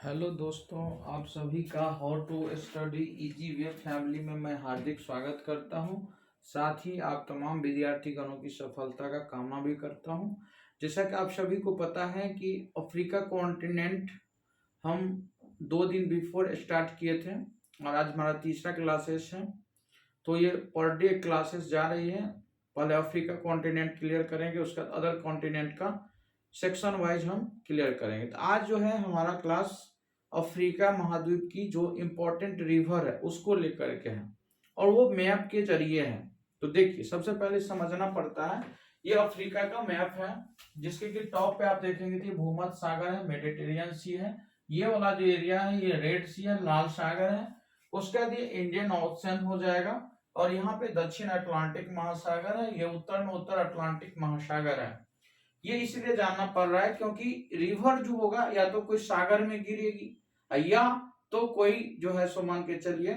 Hello दोस्तों, आप सभी का how to study easy way family में मैं हार्दिक स्वागत करता हूं। साथ ही आप तमाम विद्यार्थी गणों की सफलता का कामना भी करता हूं। जैसा कि आप सभी को पता है कि अफ्रीका कॉन्टिनेंट हम 2 दिन बिफोर स्टार्ट किए थे और आज हमारा तीसरा क्लासेस है। तो ये पर डे क्लासेस जा रही है। पहले अफ्रीका कॉन्टिनेंट क्लियर करेंगे, उसके बाद अदर कॉन्टिनेंट का सेक्शन वाइज हम क्लियर करेंगे। तो आज जो है हमारा क्लास अफ्रीका महाद्वीप की जो इम्पोर्टेंट रिवर है उसको लेकर के है और वो मैप के जरिए है। तो देखिए, सबसे पहले समझना पड़ता है, ये अफ्रीका का मैप है जिसके कि टॉप पे आप देखेंगे तो भूमध्य सागर है, मेडिटेरियन सी है, ये वाला जो एरिया है ये रेड सी है, लाल सागर है। उसके बाद ये इंडियन ओशन हो जाएगा और यहाँ पे दक्षिण अटलांटिक महासागर है, ये उत्तर में उत्तर अटलांटिक महासागर है। ये इसलिए जानना पड़ रहा है क्योंकि रिवर जो होगा या तो कोई सागर में गिरेगी या तो कोई जो है सो मान के चलिए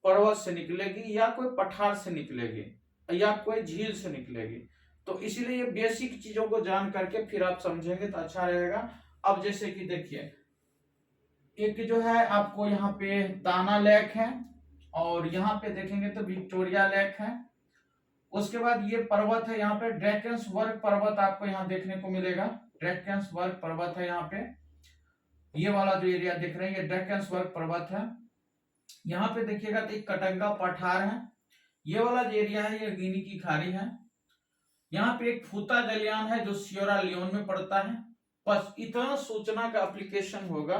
पर्वत से निकलेगी या कोई पठार से निकलेगी या कोई झील से निकलेगी। तो इसीलिए ये बेसिक चीजों को जान करके फिर आप समझेंगे तो अच्छा रहेगा। अब जैसे कि देखिए, एक जो है आपको यहाँ पे ताना लेक है और यहाँ पे देखेंगे तो विक्टोरिया लेक है। उसके बाद ये पर्वत है, यहाँ पे ड्रैकेंसबर्ग पर्वत आपको यहाँ देखने को मिलेगा। ड्रैकेंसबर्ग पर्वत है यहाँ पे, ये वाला जो एरिया देख रहे हैं ये ड्रैकेंसबर्ग पर्वत है। यहाँ पे देखिएगा तो एक कटंगा पठार है, ये वाला जो एरिया है ये गिनी की खाड़ी है। यहाँ पे एक फूता गलियान है जो सियोरा लियोन में पड़ता है। बस इतना सूचना का एप्लीकेशन होगा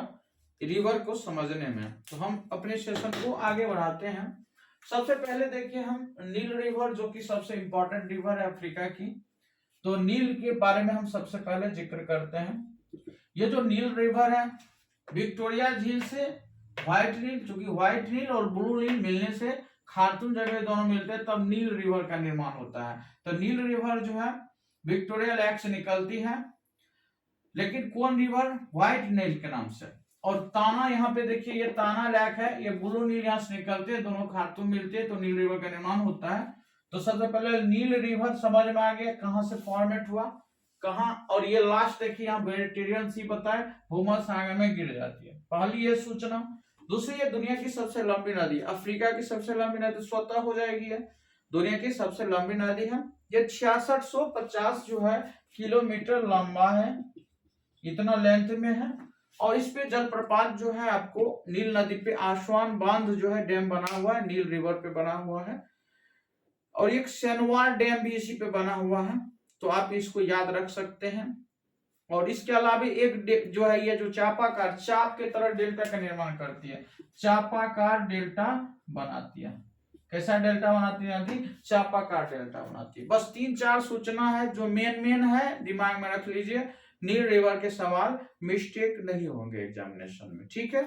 रिवर को समझने में। तो हम अपने सेशन को आगे बढ़ाते हैं। सबसे पहले देखिए हम नील रिवर, जो कि सबसे इंपॉर्टेंट रिवर है अफ्रीका की। तो नील के बारे में हम सबसे पहले जिक्र करते हैं। ये जो नील रिवर है, विक्टोरिया झील से व्हाइट नील, चूंकि व्हाइट नील और ब्लू नील मिलने से खार्तूम जगह दोनों मिलते हैं तब नील रिवर का निर्माण होता है। तो नील रिवर जो है विक्टोरिया लेक से निकलती है, लेकिन कौन रिवर? व्हाइट नील के नाम से। और ताना, यहाँ पे देखिए ये ताना लेक है, ये ब्लू नील यहाँ से निकलते हैं, दोनों खार्तूम मिलते हैं तो नील रिवर का निर्माण होता है। तो सबसे पहले नील रिवर समझ में आ गया कहां से फॉर्मेट हुआ, कहां। और ये लास्ट देखिए यहाँ मेडिटेरियन सी बताए भूमध्य सागर में गिर जाती है, पहली ये सूचना। दूसरी, ये दुनिया की सबसे लंबी नदी, अफ्रीका की सबसे लंबी नदी स्वतः हो जाएगी है, दुनिया की सबसे लंबी नदी है। ये 6650 जो है किलोमीटर लंबा है, इतना लेंथ में है। और इस पे जलप्रपात जो है आपको नील नदी पे आसवान बांध जो है डैम बना हुआ है, नील रिवर पे बना हुआ है। और एक सेनवार डैम भी इसी पे बना हुआ है, तो आप इसको याद रख सकते हैं। और इसके अलावा एक जो है ये जो चापाकार चाप के तरह डेल्टा का निर्माण करती है, चापाकार डेल्टा बनाती है। कैसा डेल्टा बनाती है? चापाकार डेल्टा बनाती है। बस 3-4 सूचना है जो मेन है, दिमाग में रख लीजिए। नील रिवर के सवाल मिस्टेक नहीं होंगे एग्जामिनेशन में, ठीक है।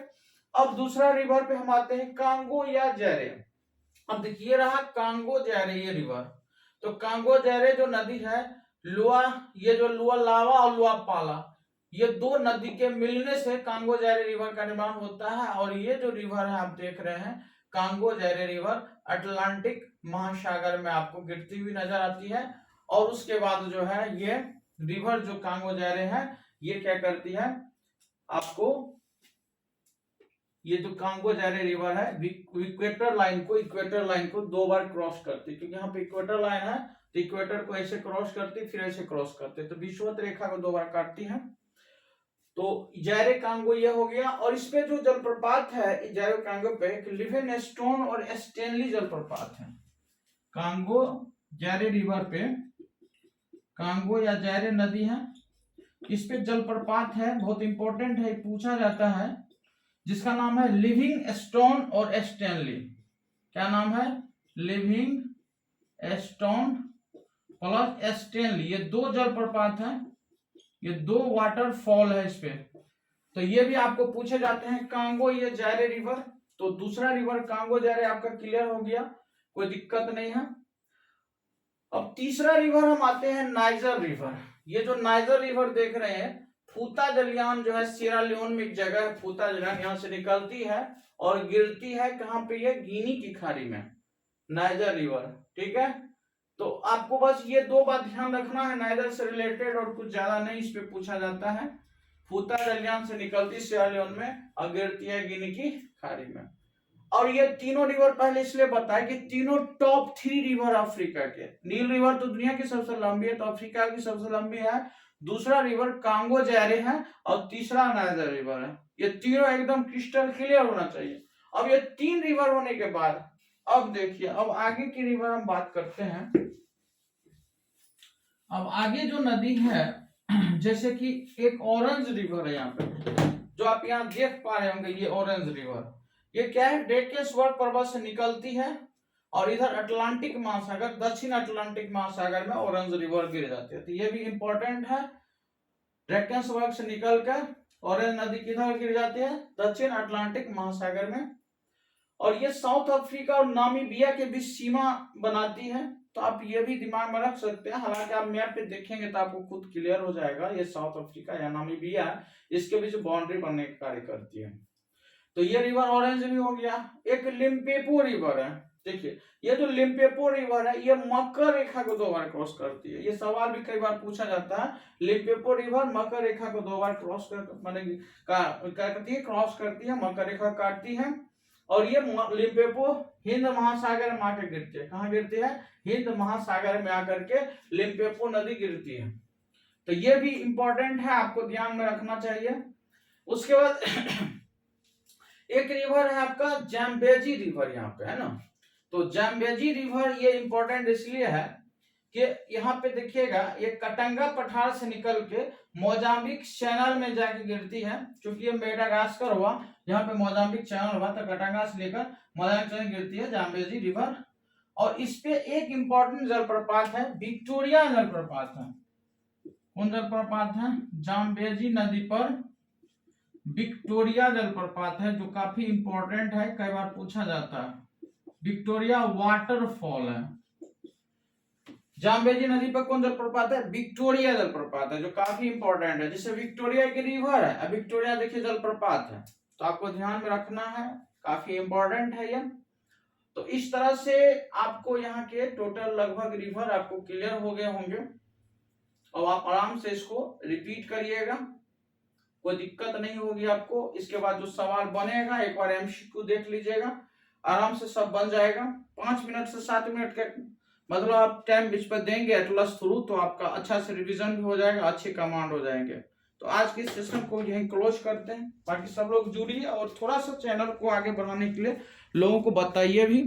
अब दूसरा रिवर पे हम आते हैं, कांगो या जैरे। अब देखिए रहा कांगो जैरे ये रिवर। तो कांगो जैरे जो नदी है, लुआ, ये जो लुआ लावा और लुआ पाला, ये दो नदी के मिलने से कांगो जैरे रिवर का निर्माण होता है। और ये जो रिवर है आप देख रहे हैं, कांगो जैरे रिवर अटलांटिक महासागर में आपको गिरती हुई नजर आती है। और उसके बाद जो है ये रिवर जो कांगो जैरे है, ये क्या करती है आपको, ये जो कांगो जैरे रिवर है इक्वेटर लाइन को 2 बार क्रॉस करती है, क्योंकि यहाँ पे इक्वेटर लाइन है तो इक्वेटर को ऐसे क्रॉस करती फिर ऐसे क्रॉस करते, तो विषुवत रेखा को 2 बार काटती है। तो जैरे कांगो ये हो गया। और इसपे जो जलप्रपात है जैरे कांगो पे लिविंगस्टोन और स्टैनली जलप्रपात है। कांगो जैरे रिवर पे कांगो या जैरे नदी है, इस पे जलप्रपात है, बहुत इंपॉर्टेंट है, पूछा जाता है, जिसका नाम है लिविंगस्टोन और स्टैनली। क्या नाम है? लिविंगस्टोन प्लस स्टैनली, ये 2 जलप्रपात है, ये 2 वाटरफॉल है इस पे। तो ये भी आपको पूछे जाते हैं, कांगो या जैरे रिवर। तो दूसरा रिवर कांगो जैरे आपका क्लियर हो गया, कोई दिक्कत नहीं है। अब तीसरा रिवर हम आते हैं नाइजर रिवर। ये जो नाइजर रिवर देख रहे हैं, फूता जलियान जो है सियरा लियोन में एक जगह है, फूता जलियान यहाँ से निकलती है और गिरती है कहाँ पे? ये गिनी की खाड़ी में, नाइजर रिवर, ठीक है। तो आपको बस ये 2 बात ध्यान रखना है नाइजर से रिलेटेड, और कुछ ज्यादा नहीं इस पे पूछा जाता है। फूता दलियान से निकलती सियालियोन में और गिरती है गिनी की खाड़ी में। और ये तीनों रिवर पहले इसलिए बताया कि तीनों टॉप 3 रिवर अफ्रीका के। नील रिवर तो दुनिया की सबसे लंबी है, तो अफ्रीका की सबसे लंबी है। दूसरा रिवर कांगो जारे है और तीसरा नाइजर रिवर है। ये तीनों एकदम क्रिस्टल क्लियर होना चाहिए। अब ये 3 रिवर होने के बाद अब देखिए, अब आगे की रिवर हम बात करते हैं। अब आगे जो नदी है जैसे कि एक ऑरेंज रिवर है यहाँ पे, जो आप यहाँ देख पा रहे होंगे, ये ऑरेंज रिवर, ये क्या है, ड्रेकेसवर्ग पर्वत से निकलती है और इधर अटलांटिक महासागर, दक्षिण अटलांटिक महासागर में ऑरेंज रिवर गिर जाती है। तो ये भी इंपॉर्टेंट है। ड्रेकेसवर्ग से निकलकर ऑरेंज नदी किधर गिर जाती है, दक्षिण अटलांटिक महासागर में। और ये साउथ अफ्रीका और नामीबिया के बीच सीमा बनाती है। तो आप ये भी दिमाग में रख सकते हैं। हालांकि आप मैप पे देखेंगे तो आपको खुद क्लियर हो जाएगा, ये साउथ अफ्रीका या नामीबिया इसके बीच बाउंड्री बनने का कार्य करती है। तो ये रिवर ऑरेंज भी हो गया। एक लिम्पोपो रिवर है, देखिए ये जो लिम्पोपो रिवर है ये मकर रेखा को 2 बार क्रॉस करती है। ये सवाल भी कई बार पूछा जाता है, लिम्पोपो रिवर मकर रेखा को 2 बार क्रॉस करती है, क्रॉस करती है, मकर रेखा काटती है। और ये लिम्पोपो हिंद महासागर में आकर गिरती है। कहाँ गिरती है, हिंद महासागर में आकर के लिम्पोपो नदी गिरती है। तो ये भी इंपॉर्टेंट है, आपको ध्यान में रखना चाहिए। उसके बाद एक रिवर है आपका जैम्बेजी रिवर, यहाँ पे है ना। तो जैम्बेजी रिवर ये इंपॉर्टेंट इसलिए है कि यहाँ पे देखिएगा, ये कटंगा पठार से निकल के मोजाम्बिक चैनल में जाके गिरती है। क्योंकि ये मेडागास्कर हुआ, यहाँ पे मोजाम्बिक चैनल हुआ, तो कटंगा से लेकर मोजाम्बिक चैनल गिरती है जैम्बेजी रिवर। और इस पे एक इंपॉर्टेंट जलप्रपात है, विक्टोरिया जलप्रपात है। कौन जलप्रपात है, जैम्बेजी नदी पर विक्टोरिया जलप्रपात है, जो काफी इंपॉर्टेंट है, कई बार पूछा जाता है। विक्टोरिया वाटरफॉल है। जाम्बेजी नदी पर कौन जलप्रपात है, विक्टोरिया जलप्रपात है, जो काफी इंपॉर्टेंट है। जैसे विक्टोरिया की रिवर है, विक्टोरिया देखिए जलप्रपात है, तो आपको ध्यान में रखना है, काफी इंपॉर्टेंट है ये। तो इस तरह से आपको यहाँ के टोटल लगभग रिवर आपको क्लियर हो गए होंगे और आप आराम से इसको रिपीट करिएगा, कोई दिक्कत नहीं होगी आपको। इसके बाद जो सवाल बनेगा एक बार एमसीक्यू देख लीजिएगा, आराम से सब बन जाएगा। 5 मिनट से 7 मिनट का मतलब आप टाइम बीच पर देंगे एटलस थ्रू, तो आपका अच्छा से रिवीजन भी हो जाएगा, अच्छे कमांड हो जाएंगे। तो आज के सेशन को यहीं क्लोज करते हैं। बाकी सब लोग जुड़िए और थोड़ा सा चैनल को आगे बढ़ाने के लिए लोगों को बताइए भी।